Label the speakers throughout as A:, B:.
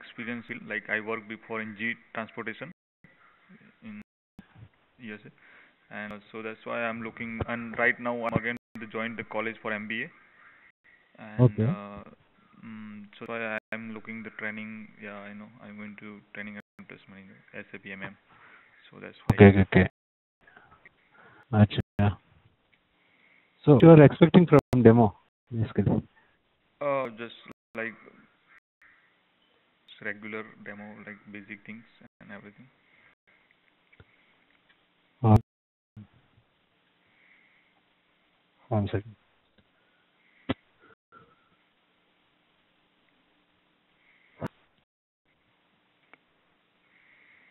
A: experience field. Like I worked before in G transportation in USA, and so that's why I'm looking. And right now I'm again to join the college for MBA, and
B: Okay.
A: so why I'm looking the training. Yeah, I know I'm going to training and placement in SAP MM. So that's why.
B: Okay. Okay. Okay. Gotcha. So what you are expecting from demo, basically.
A: Just like regular demo, like basic things and everything.
B: Uh, One second.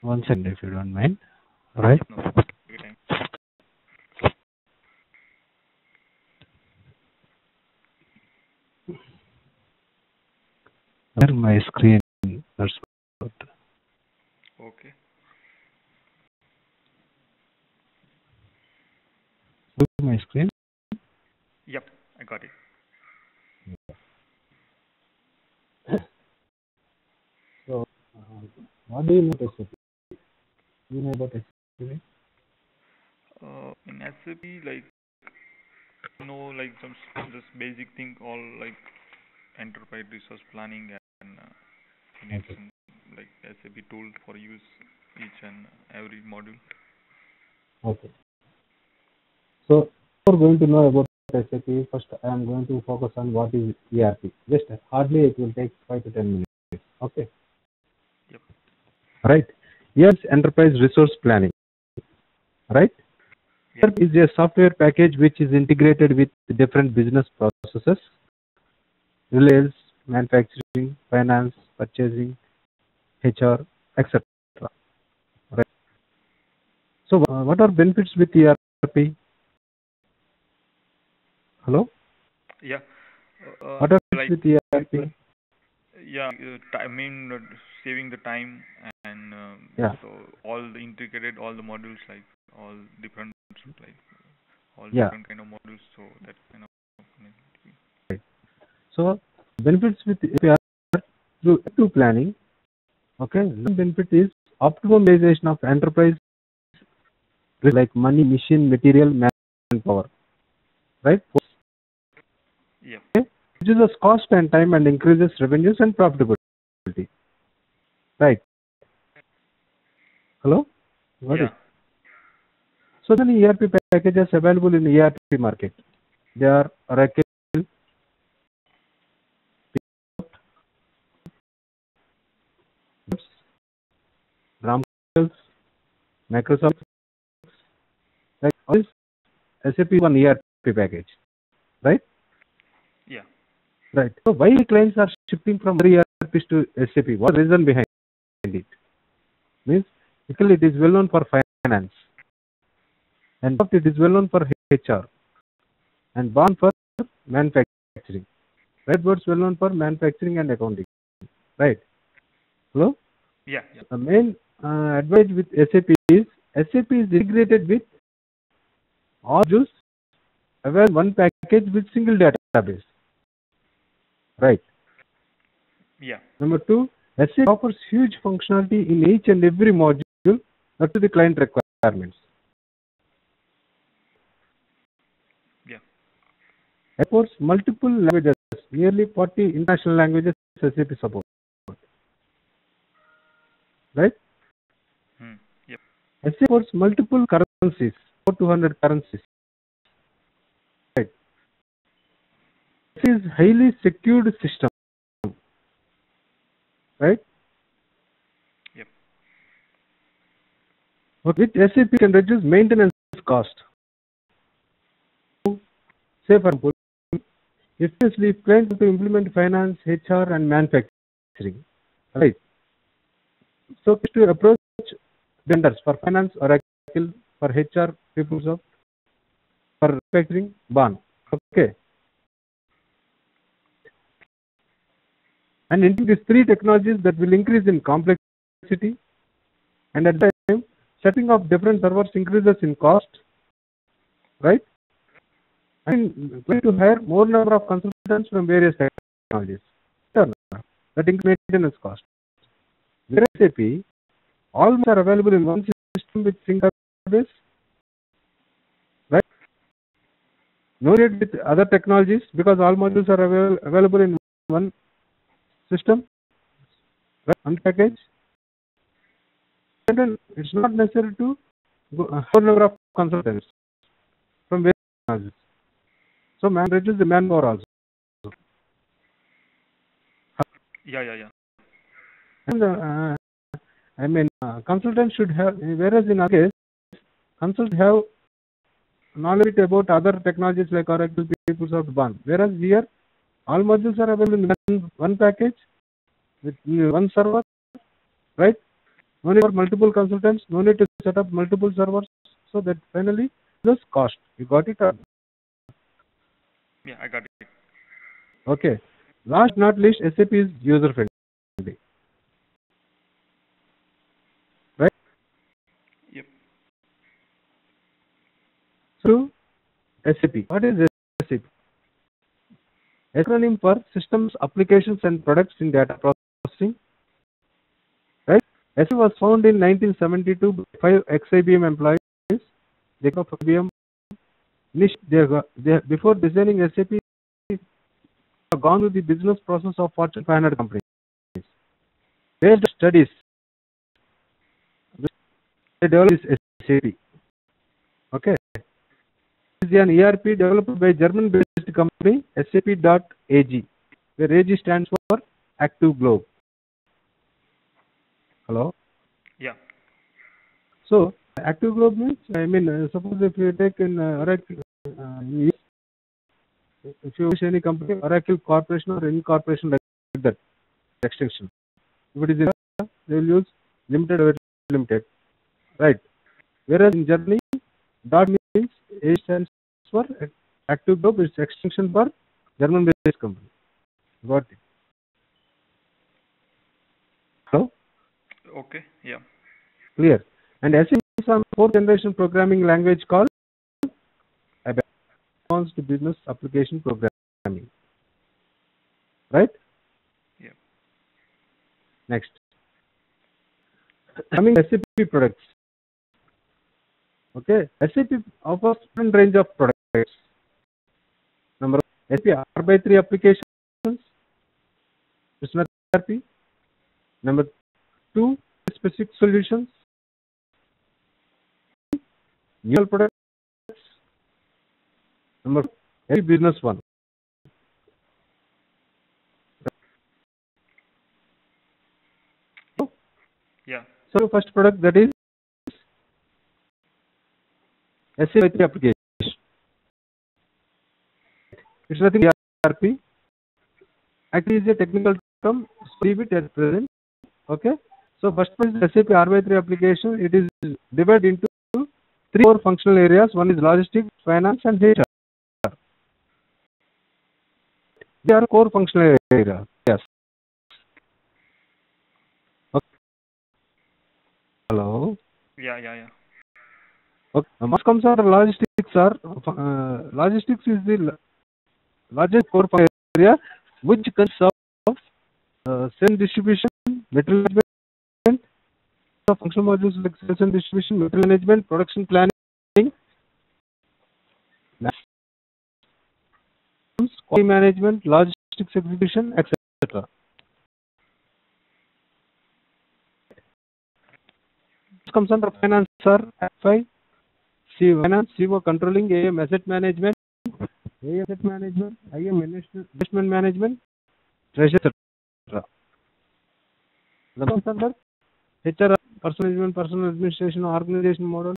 B: One second, if you don't mind. All right.
A: Yep, no problem. Take your time.
B: Share my screen. That's what.
A: Okay.
B: Look at my screen.
A: Yep, I got it.
B: So, what do you know about SAP? You know about SAP?
A: In SAP, like like some just basic thing, all like enterprise resource planning, and you need
B: Okay.
A: some like SAP tool for use each and every module.
B: Okay. So, we're going to know about SAP. First, I am going to focus on what is ERP. Just hardly it will take 5 to 10 minutes. Okay.
A: Yep.
B: Right. Yes, enterprise resource planning. Right.
A: Yep.
B: ERP is a software package which is integrated with different business processes, sales, manufacturing, finance, purchasing, HR, etc. Right. So, what are benefits with ERP? Hello.
A: Yeah.
B: What are
A: Like
B: benefits with ERP?
A: yeah, I mean saving the time and
B: Yeah.
A: so all the integrated all the modules like all different like all
B: Yeah.
A: different kind of modules. So that kind of
B: Right. So, benefits with ERP are through effective planning. Okay. One benefit is optimization of enterprise like money, machine, material, manpower. Right.
A: yeah.
B: Okay. Reduces cost and time and increases revenues and profitability. Right. Hello. Got
A: Yeah.
B: it. So many ERP packages available in ERP market. They are Oracle, Ramsels, Microsoft, like all this SAP one ERP package, right?
A: Yeah.
B: Right. So why clients are shifting from other ERPs to SAP? What reason behind it? Means basically it is well known for finance, and it is well known for HR, and BON for manufacturing. Redboard's well known for manufacturing and accounting, right? Hello.
A: Yeah. Yeah.
B: The main advantage with SAP is SAP is integrated with all modules available one package with single database. Right.
A: Yeah.
B: Number two, SAP offers huge functionality in each and every module up to the client requirements.
A: Yeah.
B: Supports multiple languages, nearly 40 international languages SAP support. Right?
A: Yep.
B: SAP supports multiple currencies, 200 currencies. Right. This is highly secured system. Right?
A: Yep.
B: With SAP can reduce maintenance cost. Say for example, especially if clients want to implement finance, HR, and manufacturing. Right. So to approach vendors for finance, Oracle, for HR, PeopleSoft, for manufacturing, BON. Okay. And into these three technologies that will increase in complexity, and at the time, setting up different servers increases in cost, right? And going to hire more number of consultants from various technologies. That increases maintenance cost. Whereas SAP, all modules are available in one system with single database, right? No need with other technologies because all modules are available in one system, right? One package. And then it's not necessary to go a number of consultants from various technologies. So reduce the manpower also.
A: Yeah.
B: And consultants should have, whereas in our case, consultants have knowledge about other technologies like Oracle, PeopleSoft, BAN. Whereas here, all modules are available in one package with one server, right? No need for multiple consultants, no need to set up multiple servers, so that finally, this cost. You got it?
A: Yeah, I got it.
B: Okay. Last but not least, SAP is user friendly, right?
A: Yep.
B: So, SAP. What is SAP? Acronym for Systems, Applications and Products in Data Processing. Right? SAP was founded in 1972 by 5 ex-IBM employees. They come from IBM. Before designing SAP, they have gone through the business process of Fortune 500 companies. Based on studies, they developed this SAP. Okay. This is an ERP developed by German-based company SAP.AG, where AG stands for Active Globe. Hello?
A: Yeah.
B: So, Active Globe means, suppose if you take in Oracle, if you wish any company, Oracle Corporation or any corporation like that, extension. If it is in, they will use limited or limited, right? Whereas in Germany, dot means A stands for Active Globe, is extension for German-based company. Got it? Hello?
A: Okay. Yeah.
B: Clear. And SAP is on fourth generation programming language called Advanced Business Application Programming. Right?
A: Yeah.
B: Next. Coming to SAP products. Okay. SAP offers different range of products. Number one, SAP R/3 applications. It's not ERP. Number two, specific solutions. New products. Number four, SAP Business One.
A: Yeah.
B: So first product, that is SAP application. It's nothing ERP. Actually, it's a technical term. Leave it at present. Okay. So first one is SAP R/3 application. It is divided into three core functional areas. One is logistics, finance, and HR. They are core functional areas. Yes. Okay. Hello.
A: Yeah.
B: Okay. What comes under logistics are logistics is the largest core functional area, which consists of sales distribution, material management, functional modules like sales and distribution, material management, production planning, quality management, logistics execution, etc. This comes under finance, sir. FI, finance, CO controlling, AM asset management, IM investment management, treasury, etc. The comes under HR, personal management, personal administration, organization model,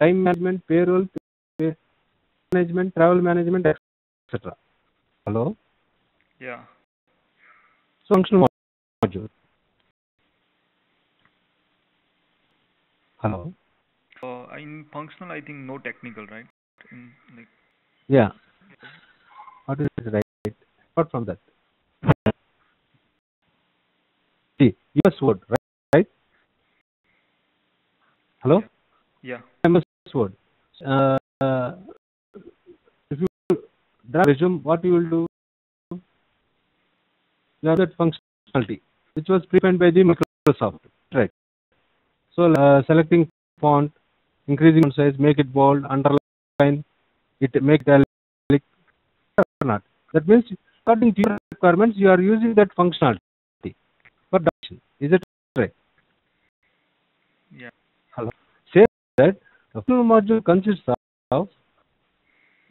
B: time management, payroll, pay management, travel management, etc. Hello?
A: Yeah.
B: Functional module. Hello?
A: In functional, I think no technical, right? In like.
B: Yeah. What is it, right? Apart from that. See, US word, right? Hello?
A: Yeah.
B: MS Word. If you draft resume, what you will do? You have that functionality. which was predefined by the Microsoft, right? So selecting font, increasing font size, make it bold, underline it, make it italic, or not. That means according to your requirements, you are using that functionality for adoption. Is it right?
A: Yeah.
B: Hello. Say that the full module consists of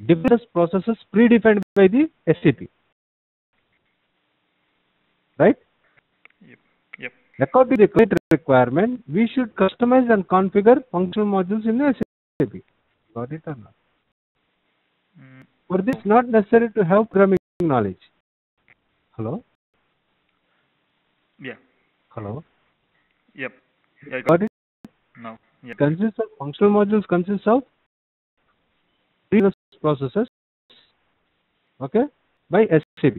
B: different processes predefined by the SCP, right?
A: Yep. Yep.
B: According to the client requirement, we should customize and configure functional modules in the SAP. Got it or not?
A: Mm,
B: For this, not necessary to have programming knowledge. Hello?
A: yeah.
B: Hello?
A: Yep. Yeah, I got
B: Got it?
A: now. Yeah.
B: Consists of functional modules consists of three processes, okay, by SAP.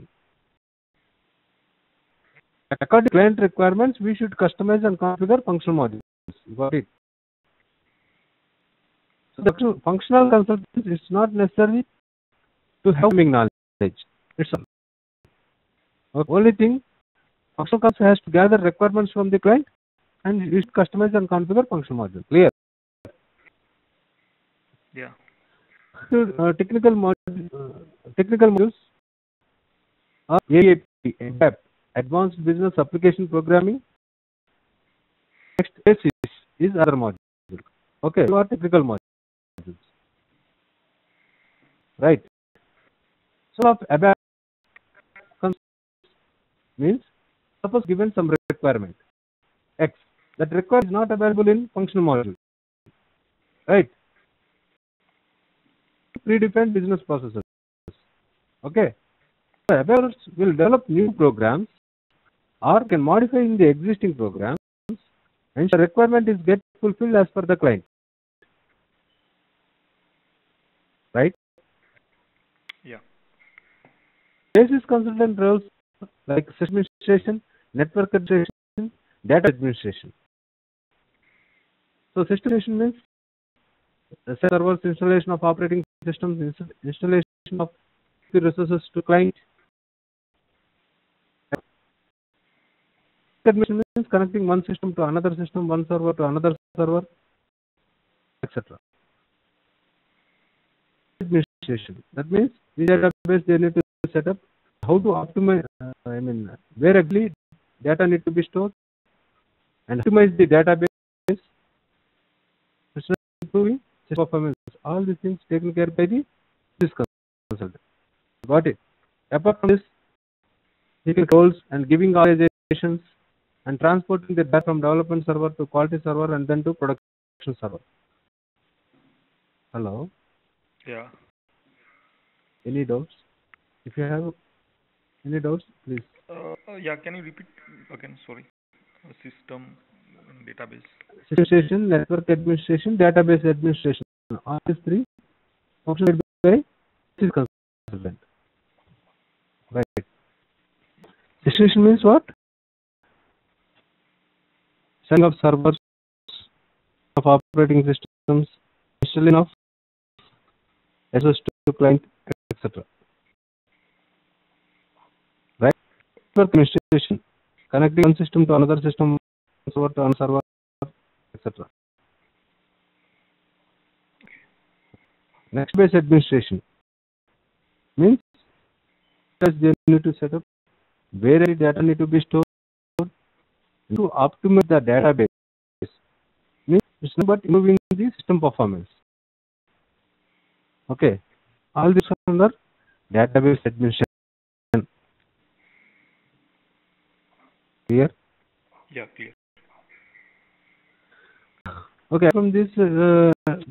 B: According to client requirements, we should customize and configure functional modules. Got it? So the functional consultant is not necessary to have programming knowledge. It's all. Only thing, functional consultant has to gather requirements from the client and you should customize and configure functional module. Clear?
A: Yeah.
B: Technical modules are AAP, Advanced Business Application Programming. Next is other module. Okay, what technical modules, right? So of ABAP means suppose given some requirement X, that requirement is not available in functional module, right? Predefined business processes. Okay, so ABAP will develop new programs or can modify in the existing programs and the requirement is get fulfilled as per the client, right?
A: Yeah.
B: Basis consultant roles like system administration, network administration, data administration. So system administration means the servers, installation of operating systems, installation of resources to client. Administration means connecting one system to another system, one server to another server, etc. Administration, that means the database they need to set up, how to optimize, where actually data need to be stored and optimize the database, improving system performance. All these things taken care by the business consultant. Got it? Apart from this, taking roles and giving organizations and transporting the data from development server to quality server and then to production server. Hello?
A: Yeah.
B: Any doubts? If you have any doubts, please.
A: Yeah. Can you repeat again? Sorry. System and database.
B: Administration, network administration, database administration. All these three functions by business consultant. Right. Administration means what? Setting of servers, of operating systems, installing of access to client, etc. Right? Network administration, connecting one system to another system, one server to another server, etc. Next base administration means they need to set up where any data need to be stored to optimize the database. Means it's not but improving the system performance. Okay, all this are under database administration. Clear?
A: Yeah. Clear.
B: Okay, from this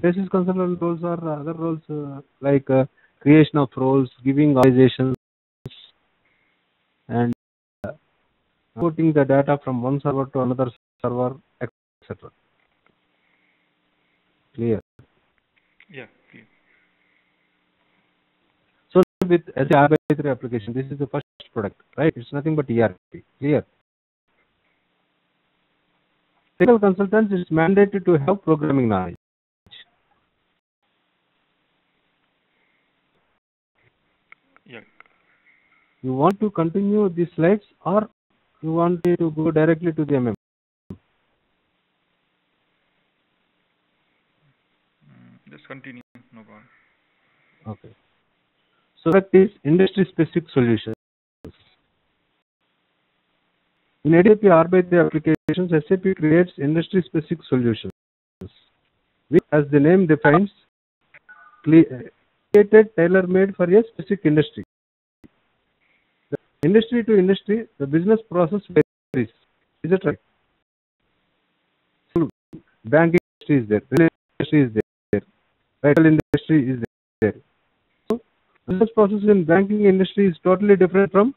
B: basis consultant roles are other roles like creation of roles, giving organizations, and putting the data from one server to another server, etc. Clear?
A: Yeah. Clear.
B: So with SAP application, this is the first product, right? It's nothing but ERP. Clear? Technical consultants is mandated to have programming knowledge.
A: Yeah.
B: You want to continue these slides or You want me to go directly to the MM?
A: Just continue. No problem.
B: Okay. So that is industry-specific solutions. In SAP R/3 applications, SAP creates industry-specific solutions, which, as the name defines, created tailor-made for a specific industry. The industry to industry, the business process varies. Is it right? So, banking industry is there, real industry is there, retail industry is there. So, business process in banking industry is totally different from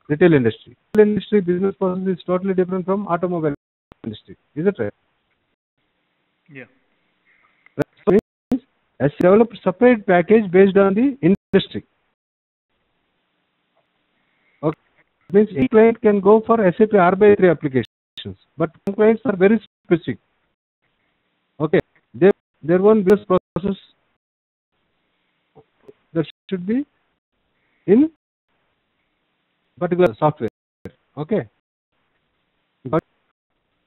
B: retail industry. Retail industry business process is totally different from automobile industry. Is it right?
A: Yeah.
B: So means as developed separate package based on the industry. Okay. Means any client can go for SAP R/3 applications, but some clients are very specific. Okay. Their own business process that should be in particular software. Okay. But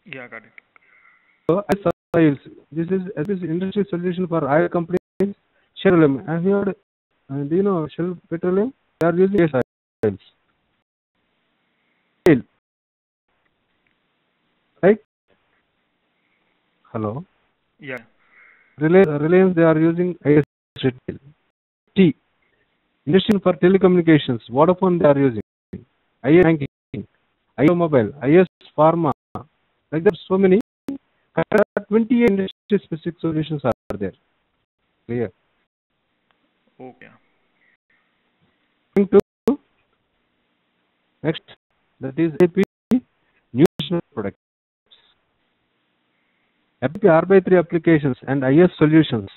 A: Yeah, got it.
B: so as files, this is industry solution for oil companies. Chevrolet. Have you heard? Do you know Shell Petroleum? They are using gas files. Shell, right? Hello.
A: Yeah.
B: Reliance, they are using IS Retail. T. Industry for telecommunications. Vodafone, they are using. IS Banking. IS Mobile. IS Pharma. Like that, so many. 28 industry specific solutions are there. Clear.
A: Okay.
B: Going to next, that is SAP new national products. SAP R/3 applications and IS solutions.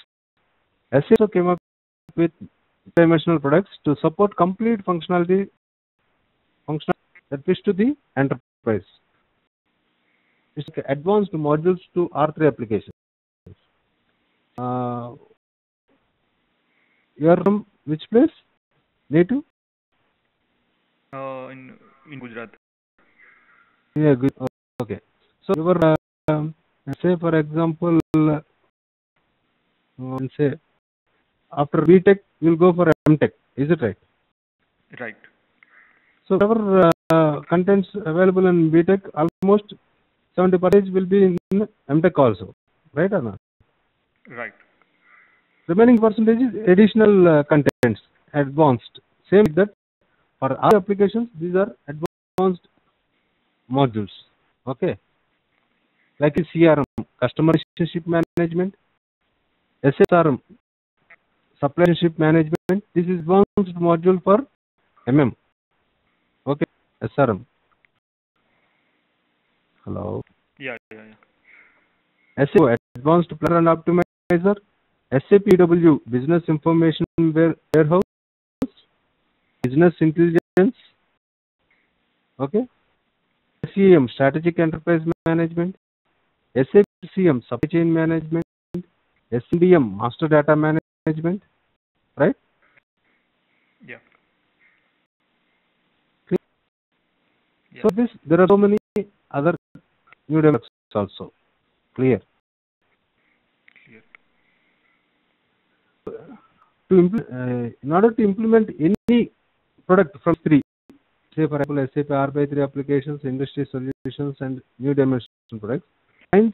B: SAP came up with dimensional products to support complete functionality that fits to the enterprise. It's like advanced modules to R/3 applications. You are from which place? Native?
A: In Gujarat.
B: Yeah, good. Okay. So your say for example, say after BTech you'll go for MTech. Is it right?
A: Right.
B: So whatever contents available in BTech, almost 70% will be in MTech also, right or not?
A: Right.
B: Remaining percentage is additional contents, advanced. Same like that for other applications, these are advanced modules. Okay, like in CRM, customer relationship management, SSRM, supply relationship management. This is advanced module for MM. Okay, SRM. Hello.
A: Yeah.
B: SAO, Advanced Planner and Optimizer. SAP EW, Business Information Warehouse. Business Intelligence. Okay. SEM, Strategic Enterprise Management. SAP CM, Supply Chain Management. SDM, Master Data Management. Right?
A: Yeah.
B: So there are so many other new developments also. Clear. In order to implement any product from three, say for example SAP R/3 applications, industry solutions, and new dimension products, time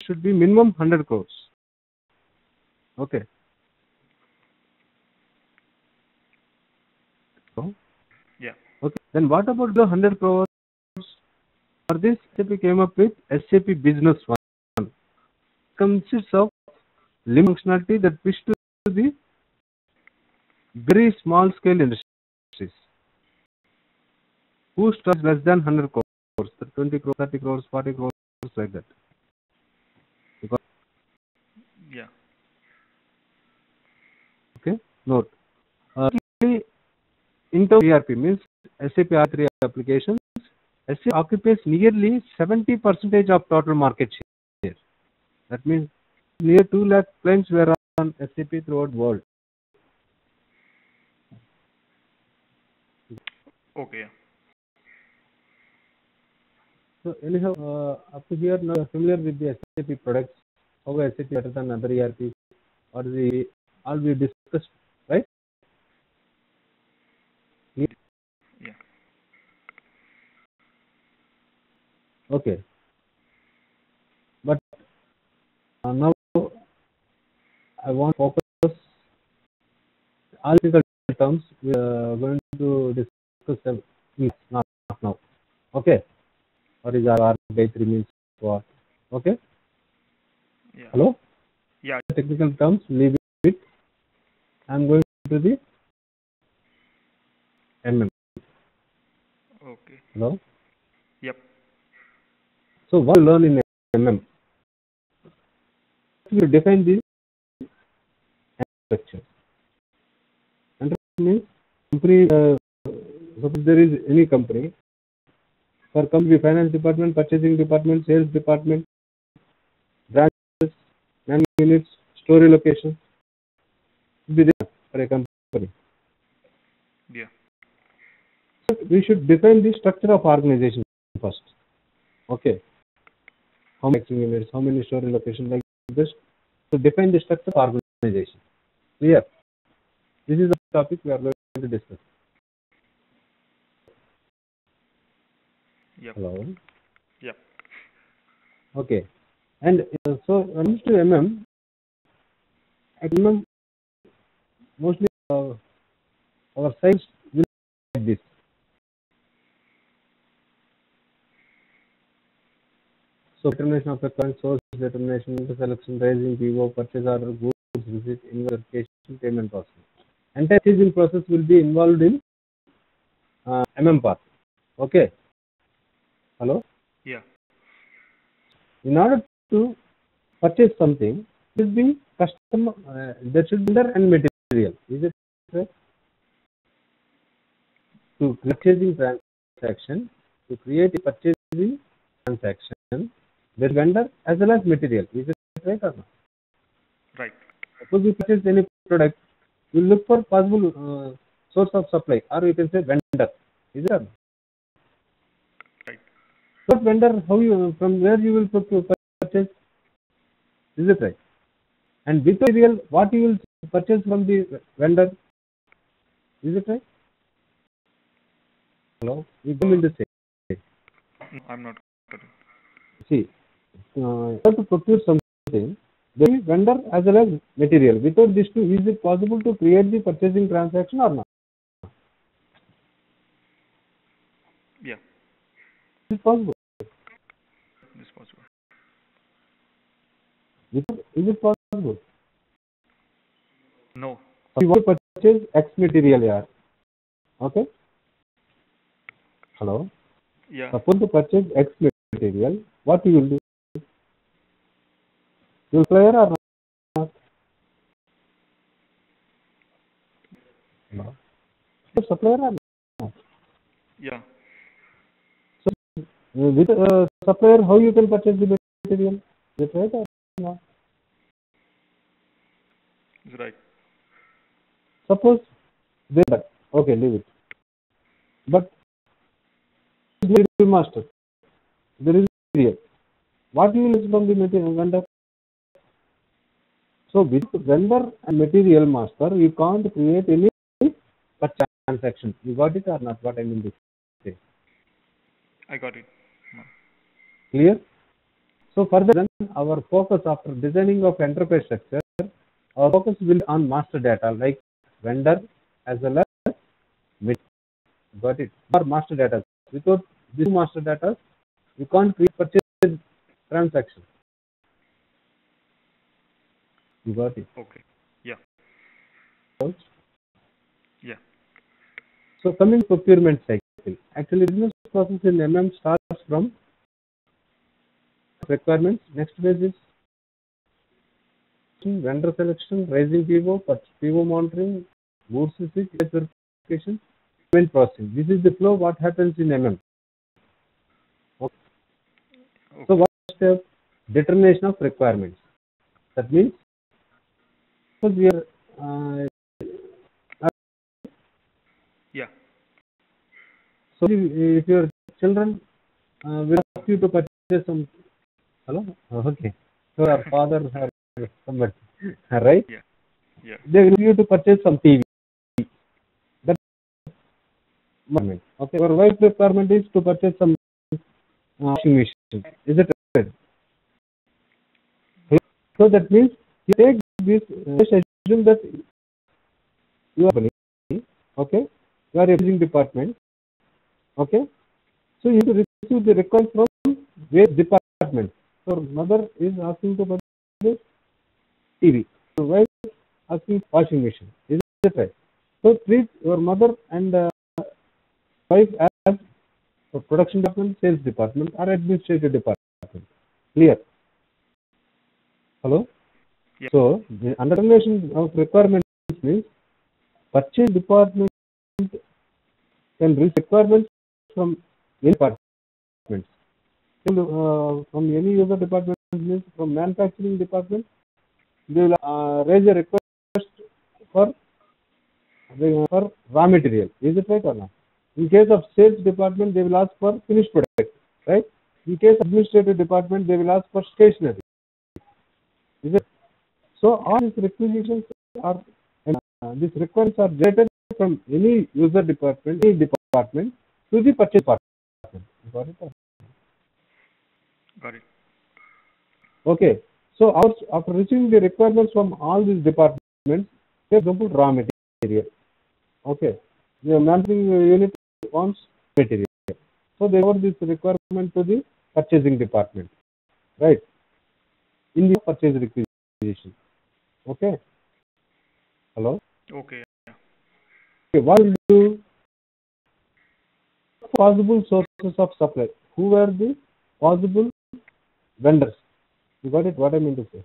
B: should be minimum 100 crores. Okay. So,
A: Yeah.
B: okay. Then what about the 100 crores? For this, SAP came up with SAP Business One. It consists of limit functionality that fits to the very small scale industries whose trust less than 100 crores, 20 crores, 30 crores, 40 crores, like that. Because,
A: Yeah.
B: okay, note. Into ERP means SAP R/3 applications, SAP occupies nearly 70% of total market share. That means near 2 lakh clients were on SAP throughout world.
A: Okay.
B: So anyhow, up to here now you're familiar with the SAP products, how SAP better than other ERP, or the all we discussed, right?
A: Yeah.
B: Okay, but now I want to focus all technical terms. We are going to discuss them, not now. Okay, what is R by 3 means what? Okay,
A: Yeah.
B: hello.
A: Yeah.
B: Technical terms, leave it. I'm going to the MM.
A: Okay.
B: Hello.
A: Yep.
B: So what you learn in MM? You define the structure. And means company. Suppose there is any company. For company, finance department, purchasing department, sales department, branches, man units, store location. Be there for a company.
A: Yeah.
B: So we should define the structure of organization first. Okay. How many units, how many store locations like this. To define the structure of organization. Clear? This is the topic we are going to discuss.
A: Yep.
B: Hello.
A: Yep.
B: Okay. And so when it comes to MM, at MM mostly our size will be like this. So determination of the current source, determination, selection, raising, PO, purchase order, goods, receipt, invoice, payment process. Entire purchasing process will be involved in MM part. Okay. Hello.
A: Yeah.
B: In order to purchase something, there should be customer, there should be vendor and material. Is it correct? To purchasing transaction, to create a purchasing transaction, there is vendor as well as material. Is it right or not?
A: Right.
B: Suppose you purchase any product, you look for possible source of supply, or you can say vendor. Is it or not?
A: Right.
B: What vendor? How you from where you will purchase? Is it right? And with material, what you will purchase from the vendor? Is it right? Hello, you don't mean to say.
A: No, I'm not correct.
B: See, you have to procure something. There is vendor as well as material. Without these two, is it possible to create the purchasing transaction or not?
A: Yeah.
B: Is it possible?
A: It's possible.
B: Is it possible?
A: No.
B: You want to purchase X material here. Okay. Hello.
A: Yeah.
B: Suppose to purchase X material, what you will do? You will supplier or not? No. You supplier or not?
A: Yeah.
B: So with supplier, how you can purchase the material? Is it right or not?
A: It's right.
B: Suppose there, okay, leave it. But there is a master. There is material. What you will use from the material vendor? So with vendor and material master, you can't create any transaction. You got it or not? What I mean to say.
A: I got it. No.
B: Clear? So further then our focus after designing of enterprise structure, our focus will be on master data like vendor as well as material. Got it? Or master data. Without these master data, you can't create purchase transaction. You got it?
A: Okay. Yeah. Yeah.
B: So coming to procurement cycle. Actually, business process in MM starts from requirements. Next phase is vendor selection, raising PO, PO monitoring, goods receipt, verification, payment processing. This is the flow what happens in MM. Okay. So what step? Determination of requirements. That means because we are
A: Yeah.
B: so if your children will ask you to purchase some. Hello? Okay. So our father or somebody, right?
A: Yeah. Yeah.
B: They will ask you to purchase some TV. That requirement. Okay. Your wife's requirement is to purchase some washing machine. Is it right? So that means you take this, just assume that you are company, okay, you are a using department, okay, so you have to receive the request from various departments. So mother is asking to purchase TV, so wife asking washing machine. Is that right? So treat your mother and wife as a production department, sales department, or administrative department. Clear? Hello?
A: Yeah.
B: So the understanding of requirements means purchase department can reach requirements from any departments. From any user department means from manufacturing department, they will raise a request for raw material. Is it right or not? In case of sales department, they will ask for finished product, right? In case of administrative department, they will ask for stationery. Is it? So all these requisitions are these requirements are generated from any user department, any department to the purchase department. Got it?
A: Got it.
B: Okay. So after receiving the requirements from all these departments, for example, raw material. Okay. The manufacturing unit wants material. So they forward this requirement to the purchasing department. Right. In the purchase requisition. Okay. Hello?
A: Okay. Yeah.
B: Okay. What will do? Possible sources of supply. Who were the possible vendors? You got it? What I mean to say?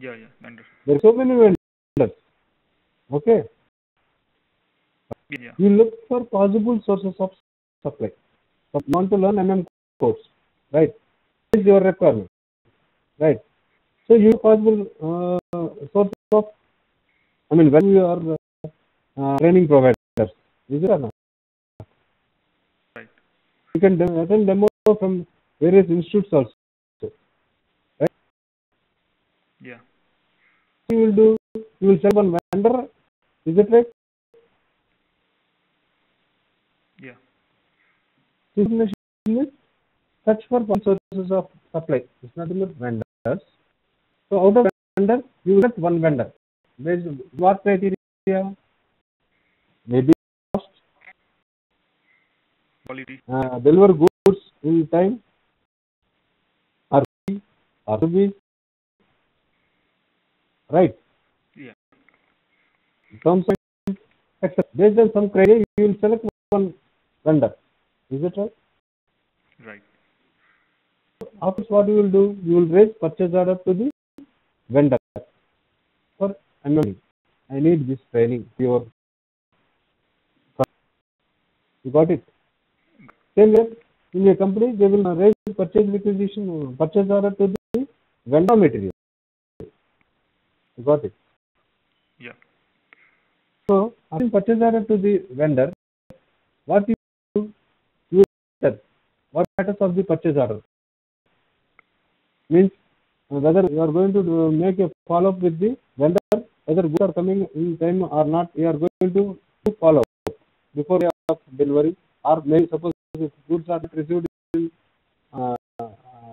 A: Yeah. Yeah. Vendor.
B: There are so many vendors. Okay.
A: Yeah.
B: You look for possible sources of supply. So you want to learn course, right? This is your requirement, right? So you possible sources of, when you are training providers, is it or not?
A: Right.
B: You can attend demo from various institutes also, right?
A: Yeah.
B: You will do, you will sell one vendor, is it right?
A: Yeah.
B: Information is search for sources of supply. It's nothing but vendors. So out of vendor, you get one vendor. Based on what criteria? Maybe cost,
A: Quality.
B: deliver goods in time, or service, right?
A: Yeah.
B: Terms and etc. Based on some criteria, you will select one vendor. Is it right?
A: Right.
B: After what you will do, you will raise purchase order to the vendor for MME. I need this training. You got it? Same way, in a company, they will raise purchase requisition, purchase order to the vendor material. You got it?
A: Yeah.
B: So, after purchase order to the vendor, what you do, you set what status of the purchase order. Means whether you are going to make a follow up with the vendor, whether goods are coming in time or not, you are going to follow up before of delivery, or maybe suppose if goods are not received in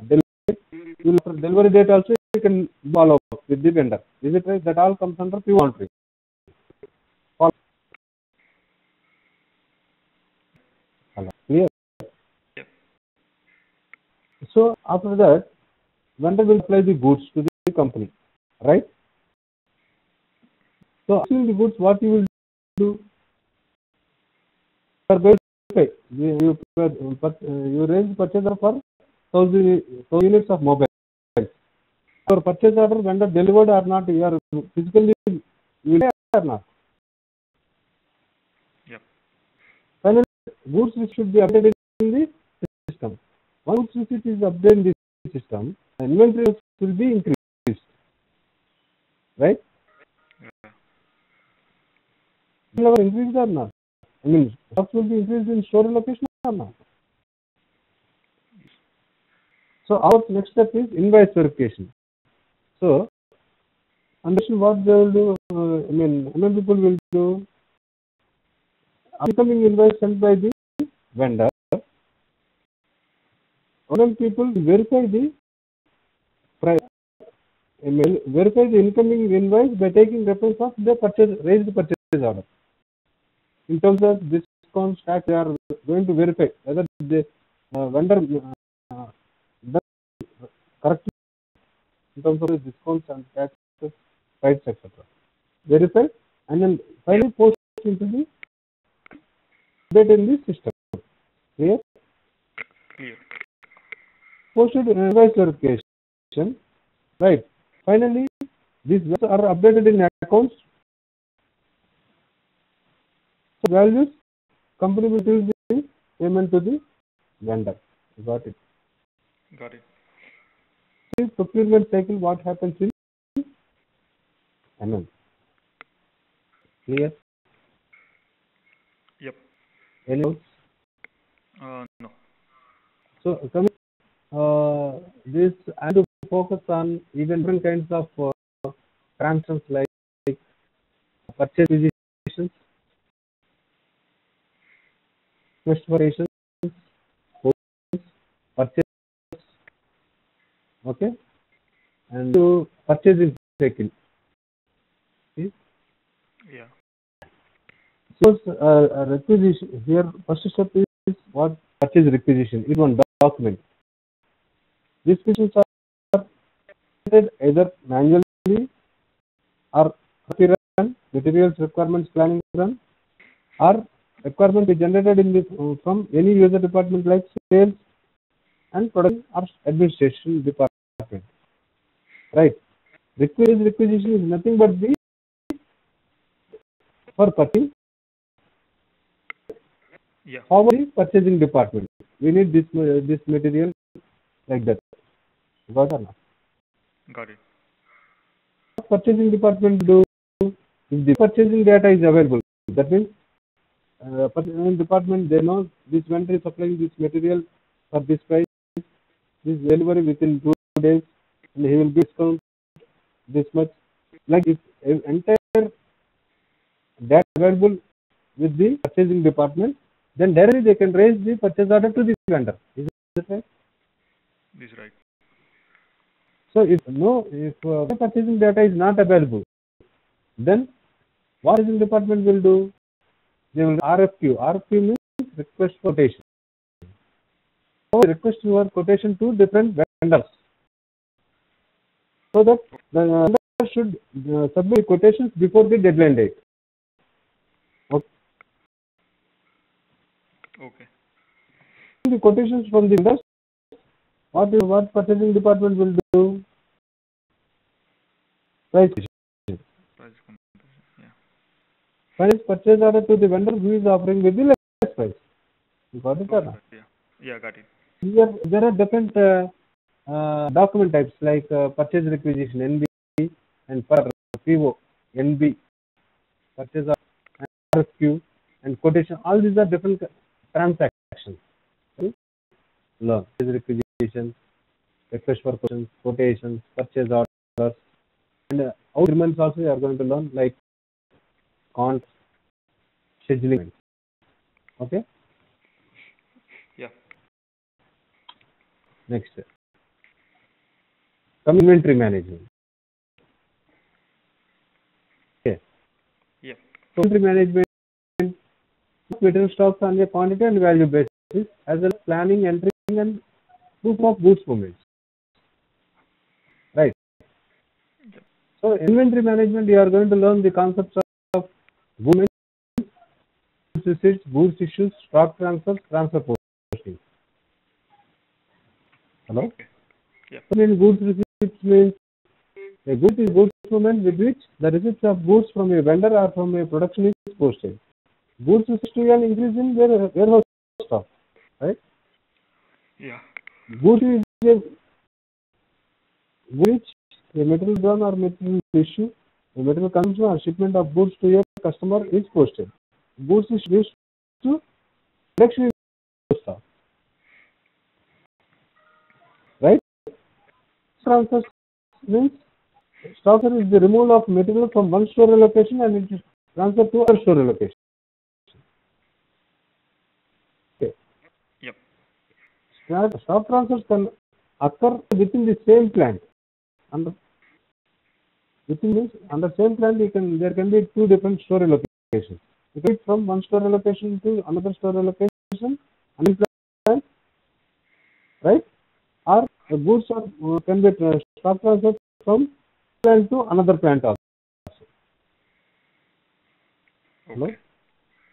B: delivery, you will, delivery date also you can follow up with the vendor. Is it right? That all comes under P1 follow. Clear?
A: Yep.
B: So after that, vendor will supply the goods to the company, right? So asking the goods, what you will do? You are going to pay. You raise purchase order for 1,000 units of mobile. Your purchase order vendor delivered or not, you are physically you pay or not.
A: Yep.
B: Finally, goods should be updated in the system. Once receipt is updated in the system, inventory will be increased, right?
A: Yeah.
B: Will increase or not? Stocks will be increased in store location or not? So our next step is invoice verification. So understand what they will do. How many people will do incoming invoice sent by the vendor. How many people verify the verify the incoming invoice by taking reference of the raised purchase order. In terms of discounts, tax, they are going to verify whether the vendor does correctly in terms of the discounts and taxes, price, etc. Verify and then finally post into the update in the system. Clear?
A: Clear.
B: Posted invoice verification. Right. Finally, these values are updated in accounts. So values, company will give the payment to the vendor. Got it.
A: Got it.
B: The procurement cycle, what happens in MM. Clear?
A: Yep.
B: Any doubts?
A: No.
B: So this I have to focus on even different kinds of transactions like purchase acquisitions, specifications, purchase, okay, and to purchasing cycle. See?
A: Yeah.
B: So requisition here. First step is what purchase requisition is one document. These requisitions are created either manually or run, materials requirements planning run, or requirement is generated in the, from any user department like sales and production or administration department. Right. Requisition is nothing but the for purchasing.
A: Yeah.
B: How the purchasing department? We need this material like that. Got or not?
A: Got it.
B: What purchasing department do? If the purchasing data is available, that means purchasing department, they know this vendor is supplying this material for this price, this delivery within 2 days, and he will discount this much. Like if entire data available with the purchasing department, then directly they can raise the purchase order to the vendor. Is that right?
A: This is right.
B: So if purchasing data is not available, then what purchasing department will do? They will RFQ. RFQ means request for quotation. So request for quotation to different vendors, so that the vendor should submit quotations before the deadline date. Okay.
A: Okay.
B: The quotations from the vendors, what purchasing department will do? Price.
A: Price comparison. Yeah.
B: Price purchase order to the vendor who is offering with the less price. You got it or not?
A: Yeah. Yeah, got it.
B: Here there are different document types like purchase requisition NB and per PO NB, purchase order, RFQ and quotation. All these are different transactions. Right? Learn purchase requisition, request for quotations, purchase orders, and agreements also you are going to learn like cont, scheduling. Okay.
A: Yeah.
B: Next. Inventory management. Okay.
A: Yeah.
B: So inventory management, material stocks on a quantity and value basis, as well as planning, entering, and proof of goods movements. Right.
A: Yep.
B: So inventory management, you are going to learn the concepts of movements, goods receipts, goods issues, stock transfers, transfer posting. Hello.
A: Okay. Yeah.
B: So in goods receipts means a good is goods movement with which the receipts of goods from a vendor or from a production is posted. Goods is to an increase in their warehouse stock, right?
A: Yeah.
B: Goods is a which a material done or material issue, a material consumption or shipment of goods to a customer is posted. Goods is used to production stock, right? transfers means stock transfer is the removal of material from one storage location and it is transferred to other storage location. Okay.
A: Yep.
B: Stock transfers can occur within the same plant. Under same plant, there can be two different storage locations. You can from one storage location to another storage location, and plant, right? Or the goods can be stock transferred from plant to another plant also. Hello?
A: Okay.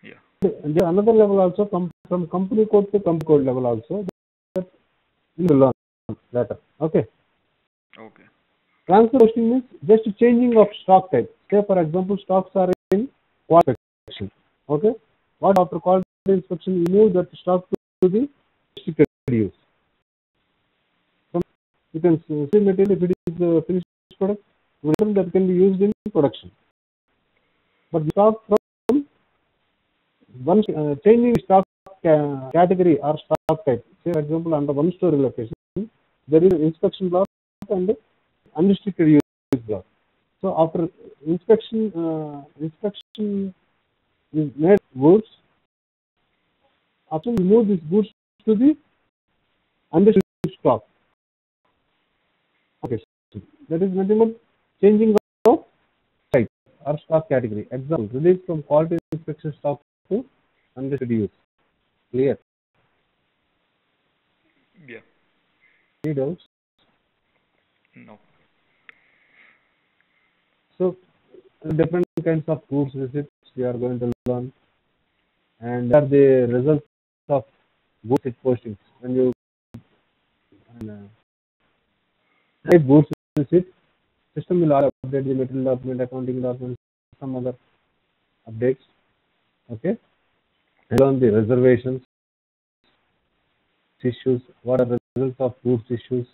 A: Yeah.
B: And there another level also from company code to company code level also. That you will learn later. Okay.
A: Okay.
B: Transfer posting means just changing of stock type. Say for example, stocks are in quality inspection. Okay. What after quality inspection, you move that stock to the restricted use. You can see material if it is a finished product, material that can be used in production. But the stock from one changing stock category or stock type. Say for example, under one storage location, there is an inspection block and unrestricted use block. So after inspection is made goods, after we move these goods to the unrestricted stock. Okay, so that is nothing but changing of type or stock category. Example, release from quality inspection stock to unrestricted use. Clear?
A: Yeah.
B: Any doubts?
A: No.
B: So different kinds of goods receipts we are going to learn, and are the results of goods receipt postings. When you type goods receipt, system will update the material document, accounting documents, some other updates. Okay, and learn the reservations, issues, what are the results of goods issues,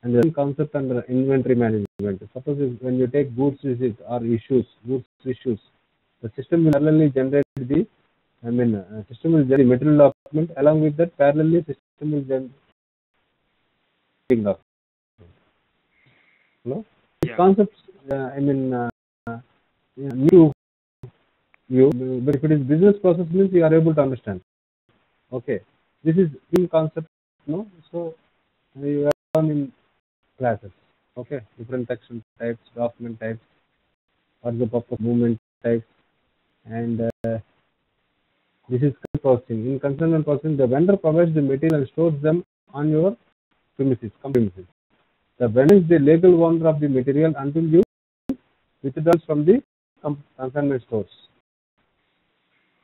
B: and the concept under inventory management. Suppose when you take goods receipts or goods issues, the system will parallelly generate system will generate material document. Along with that, parallelly system will generate document. Hello? These concepts, new you, but if it is business process means you are able to understand. Okay, this is in concept, no? So you are in classes. Okay, different section types, document types, what's the purpose, movement types, and this is processing. In consignment processing, the vendor provides the material and stores them on your premises. The vendor is the legal owner of the material until you withdraw from the consignment stores.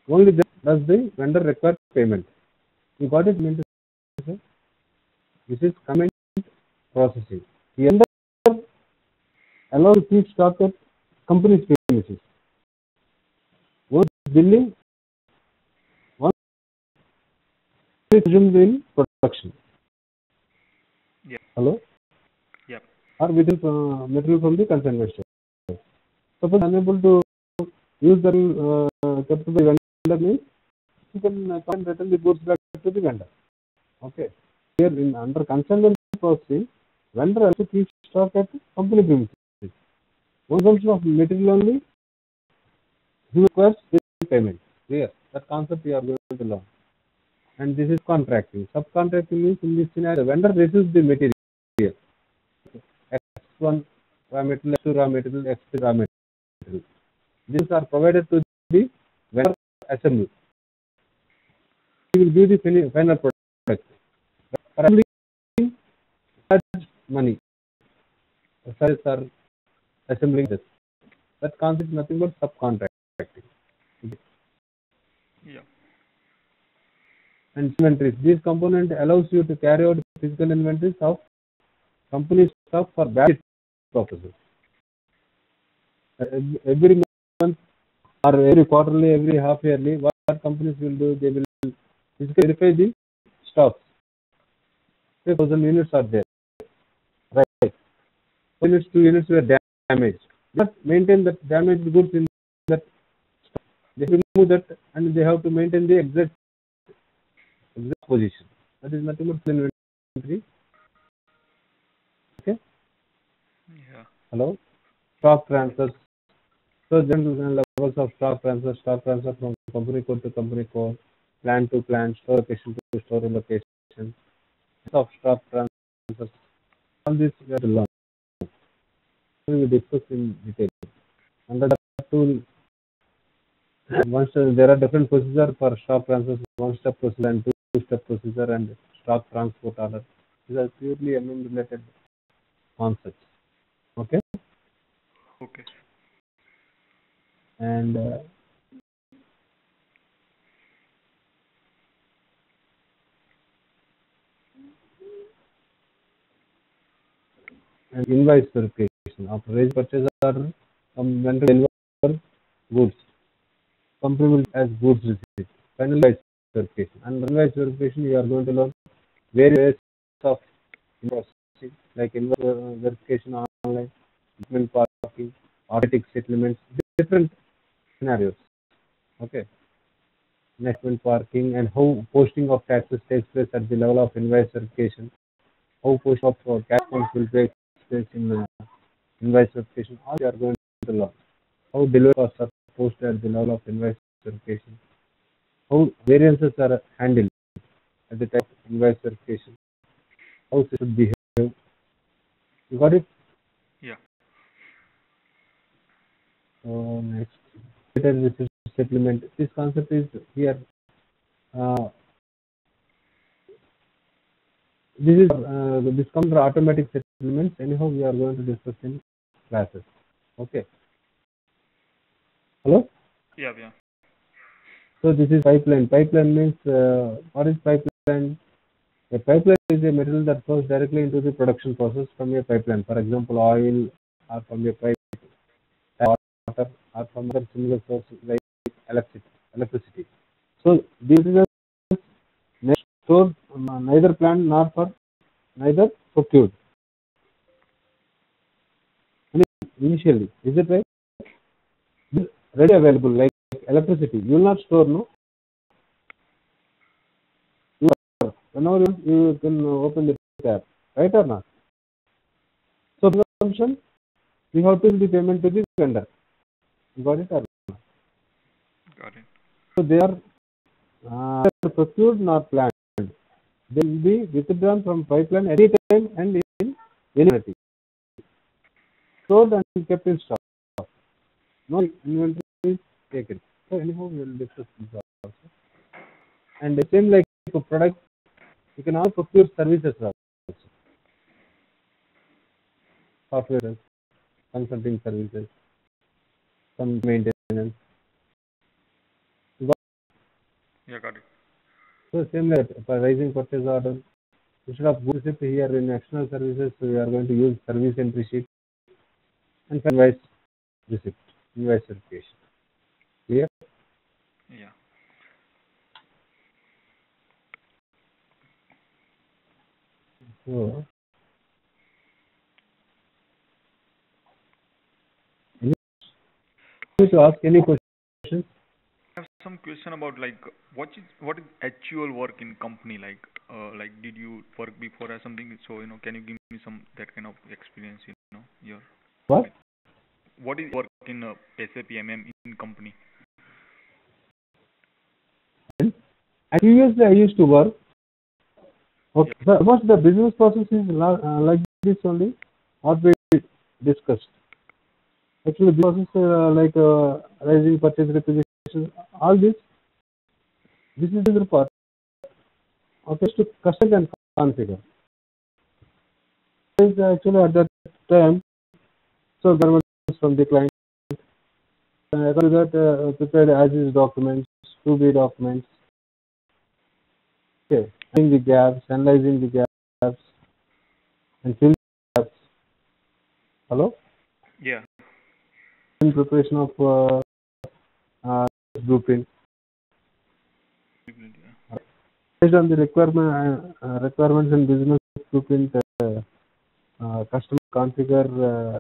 B: Only then does the vendor require payment. You got it? This is consignment processing. The vendor allows to keep stock at company's premises. Once billing, once resumed in production.
A: Yeah.
B: Hello?
A: Yeah.
B: Or within material from the consignment store. Suppose unable to use the kept by vendor means you can return the goods back to the vendor. Okay. Here under consignment processing, vendor also keeps stock at company premises. One consumption of material only, he requires payment. Clear? That concept we are going to learn. And this is contracting. Subcontracting means in this scenario, vendor receives the material. X1 raw material, X2 raw material, X3 raw material. These are provided to the vendor assembly. He will give the final product. For assembly, charge money. Sales are assembling this. That concept is nothing but subcontracting.
A: Yeah.
B: And inventories. This component allows you to carry out physical inventories of company stock for balance purposes. Every month or every quarterly, every half yearly, what companies will do, they will physically verify the stocks. 1,000 units are there. Right. 2 units were damaged. They must maintain that damaged goods in that stock. They remove that and they have to maintain the exact position. That is nothing but inventory. Hello? Stock transfers. So then levels of stock transfer from company code to company code, plant to plant, store location to store location, of stock transfers. All this we have to learn. We will discuss in detail. Under the tool, once there are different procedures for stock transfers, one-step procedure and two-step procedure and stock transport order. These are purely related concepts. Okay?
A: Okay.
B: And invoice verification. After raise purchase order, vendor deliver goods. Company will as goods received. Final invoice verification. And invoice verification, you are going to learn various of invoicing, like invoice verification online, document parking, automatic settlements, different scenarios. Okay. Document parking and how posting of taxes takes place at the level of invoice verification. How posting of cash funds will take place in invoice verification. All you are going to learn. How delivery costs are posted at the level of invoice verification. How variances are handled at the time of invoice verification. How it should behave. You got it?
A: Yeah.
B: So next, data receipt settlement. This concept is here. This comes under automatic settlements. Anyhow, we are going to discuss in classes. Okay. Hello.
A: Yeah. Yeah.
B: So this is pipeline. Pipeline means what is pipeline? A pipeline is a material that flows directly into the production process from a pipeline. For example, oil or from a pipe, water or from other similar sources like electricity. So these are stored neither planned nor for neither procured. Initially, is it right? Ready available like electricity. You will not store, no? Whenever you can open the tap, right or not? So consumption, we have to give the payment to the vendor. You got it or not?
A: Got it.
B: So they are procured not planned. They will be withdrawn from pipeline any time and in any quantity. Stored and kept in stock. No inventory is taken. So anyhow, we will discuss this also. And the same like a product, you can also procure services also. Software, consulting services, some maintenance.
A: Yeah, got it.
B: So same like for raising purchase order, instead of goods receipt here in external services, we are going to use service entry sheet and invoice receipt, invoice verification. Clear?
A: Yeah.
B: So, you need to ask any questions.
A: I have some question about like what is actual work in company like did you work before or something, so can you give me some that kind of experience your
B: What?
A: what is work in SAP MM in company?
B: And previously I used to work. Okay.
A: Yeah.
B: What the business process is like this only, what we discussed. Actually, the process like raising purchase requisitions, all this is the part. Okay, to custom and configure. Is actually at that time, so government from the client, after that prepared as is documents, to be documents. Okay, filling the gaps, analyzing the gaps, and filling the gaps. Hello?
A: Yeah.
B: In preparation of blueprint.
A: Yeah.
B: Based on the requirements and business blueprint, customer configure,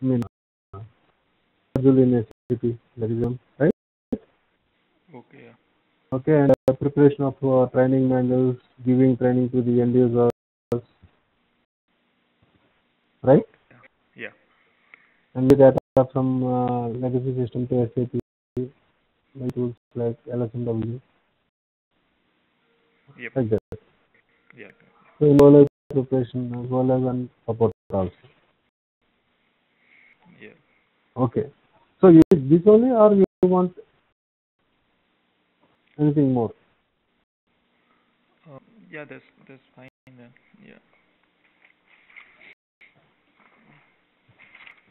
B: module in SAP, that is one, right?
A: Okay. Yeah.
B: Okay, and preparation of training manuals, giving training to the end users, right?
A: Yeah.
B: And the data from legacy system to SAP by tools like LSMW,
A: Yep.
B: like that.
A: Yeah.
B: So in low preparation as well as on support also.
A: Yeah.
B: Okay. So you this only or you want anything more?
A: Yeah, that's fine then. Yeah.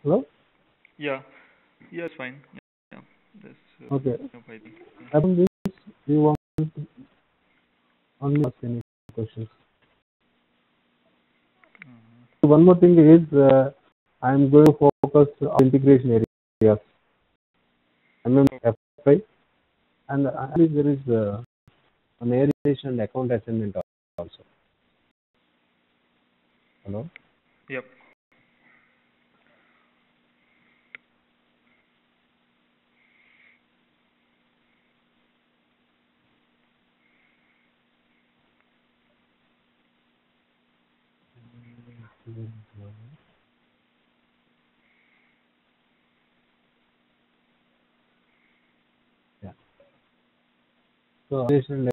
B: Hello?
A: Yeah. Yeah, it's fine. Yeah. Yeah. That's
B: Okay.
A: no problem.
B: Upon this, you want only ask any questions.
A: Mm-hmm.
B: One more thing is I am going to focus on integration areas. MMFI and actually there is an aviation and account assignment also. Hello?
A: Yep.
B: Yeah. So aviation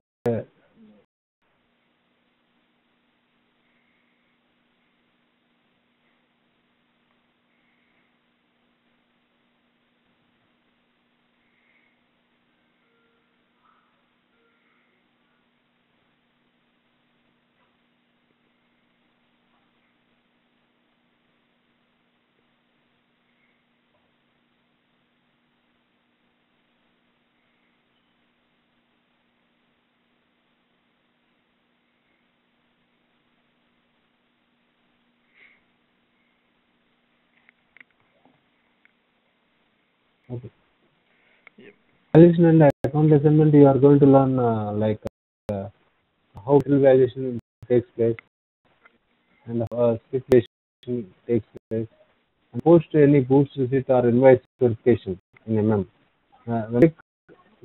B: okay.
A: Yep.
B: Aviation and account assignment you are going to learn like uh, how valuation takes place and speculation takes place and post any goods receipt or invoice verification in MM. When it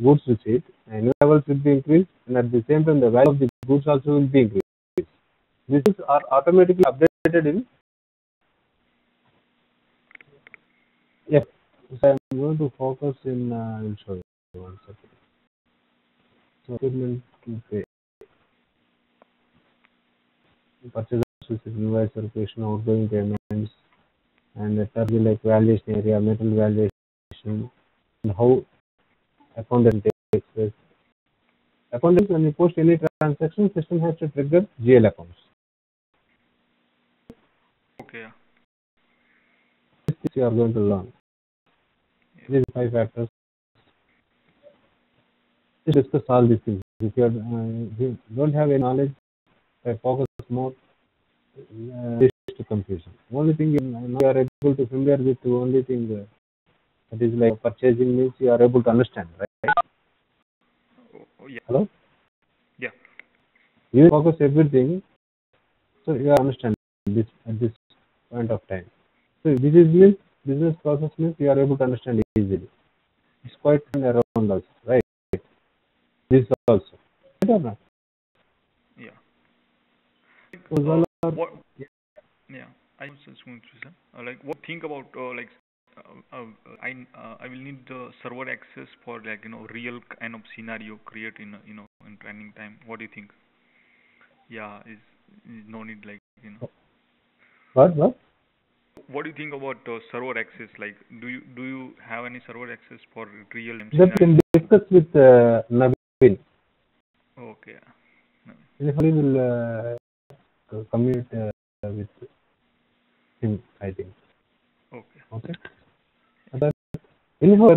B: goods receipt and levels will be increased and at the same time the value of the goods also will be increased. These are automatically updated in yes. So I am going to focus in I will show you one second. So equipment to pay purchases with invoice verification, outgoing payments and the term like valuation area, metal valuation and how accountant takes place. Accountant when you post any transaction system has to trigger GL accounts.
A: Okay. Yeah.
B: This you are going to learn. These 5 factors. Just discuss all these things. If you don't have any knowledge, focus more. This to confusion. Only thing you are able to familiar with the only thing that is like purchasing means you are able to understand, right?
A: Oh, yeah.
B: Hello?
A: Yeah.
B: You focus everything, so you understand this at this point of time. So this is means business process means you are able to understand easily. It's quite around us, right? This also. Right or not?
A: Yeah. Like,
B: So, well,
A: what? Yeah. I was just going to say, like, what think about like, I will need the server access for like real kind of scenario create in in training time. What do you think? Yeah, is no need like
B: what?
A: What do you think about server access? Like, do you have any server access for real time
B: That
A: scenario?
B: can discuss with Naveen.
A: Okay. No.
B: He will communicate with him, I think.
A: Okay.
B: Okay. That anyhow,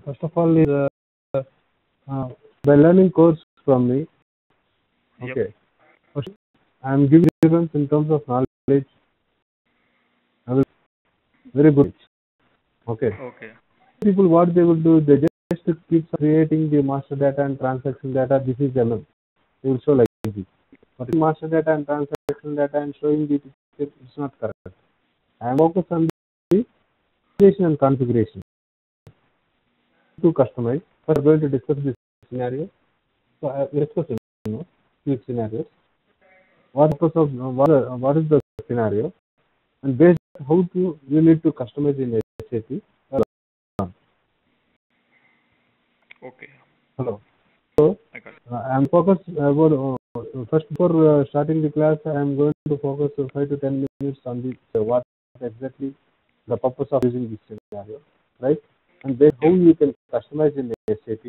B: first of all, is by learning course from me.
A: Yep.
B: Okay. First, I am giving reference in terms of knowledge. I will very good. Okay.
A: Okay.
B: People, what they will do, they just keep creating the master data and transaction data. This is MM. They will show like this. But master data and transaction data and showing the picture is not correct. I am focused on the creation and configuration to customize. We are going to discuss this scenario. So I will discuss few scenarios. What is the scenario? and based on how to you need to customize in SAP.
A: Okay.
B: Hello. So
A: I got it.
B: I'm focused about first before starting the class. I'm going to focus 5 to 10 minutes on this what exactly the purpose of using this scenario, right? And then how you can customize in SAP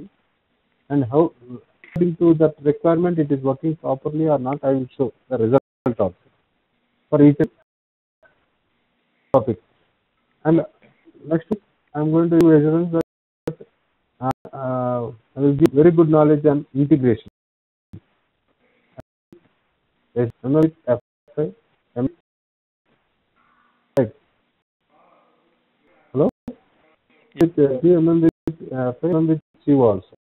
B: and how according to that requirement it is working properly or not. I will show the result also for each topic. And next I'm going to give assurance that I will give very good knowledge on integration. Yes, with FI, right. Hello? With with CO also.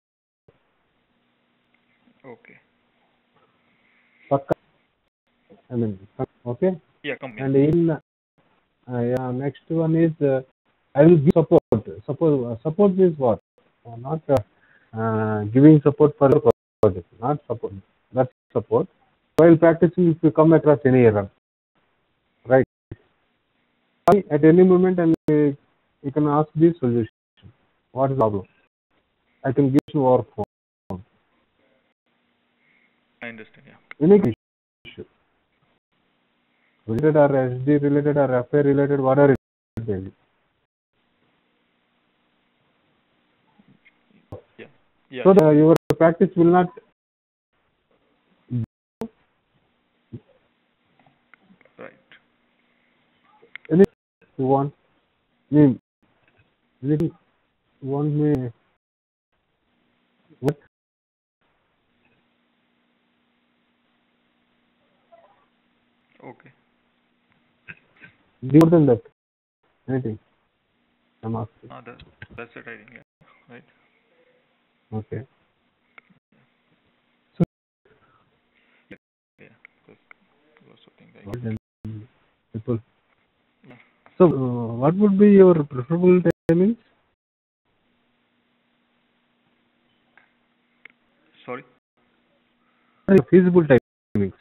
A: Okay.
B: Pakka. I mean, okay.
A: Yeah, come
B: And in next one is I will give support. Support is what? Not giving support for the project, not support. That's support. While practicing, if you come across any error, right? At any moment, and you can ask the solution. What is the problem? I can give you our phone.
A: I understand. Yeah.
B: Any issue, related or SD related or FA related, whatever it is.
A: Yeah. Yeah.
B: So your practice will not.
A: Right.
B: Anything you want me? Anything you want me? What?
A: Okay.
B: More than that. Anything? I'm asking.
A: That's it, I think. Yeah. Right.
B: Okay.
A: Yeah. Those are things I get.
B: People.
A: Yeah.
B: So, what would be your preferable timings?
A: Sorry.
B: Feasible timings.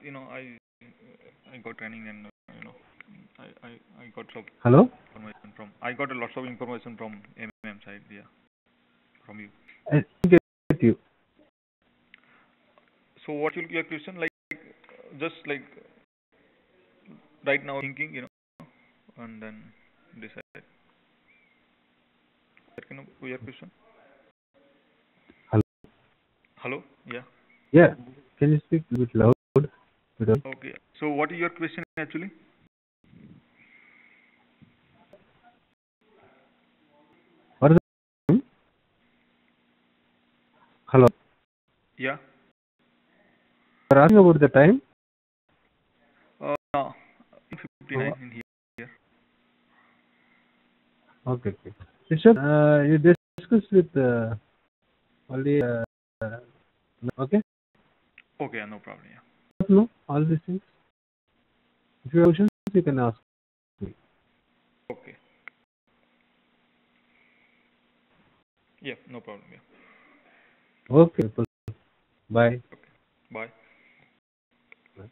A: You know, I got training and you know, I got some
B: Hello?
A: information from. I got a lot of information from MM side. Yeah. From you.
B: I didn't get you.
A: So what will be your question? Like, just like right now thinking, you know, and then decide. That kind of your question.
B: Hello?
A: Hello. Yeah.
B: Yeah. Can you speak a bit loud?
A: Okay. So what is your question actually?
B: What is the time? Hello?
A: Yeah.
B: You're asking about the time?
A: 59 in here.
B: Okay. It's just, you discussed with only, okay?
A: Okay, no problem. Yeah.
B: No, all these things. If you have questions, you can ask me.
A: Okay. Yeah, no problem. Yeah.
B: Okay, bye.
A: Okay. Bye.
B: Bye.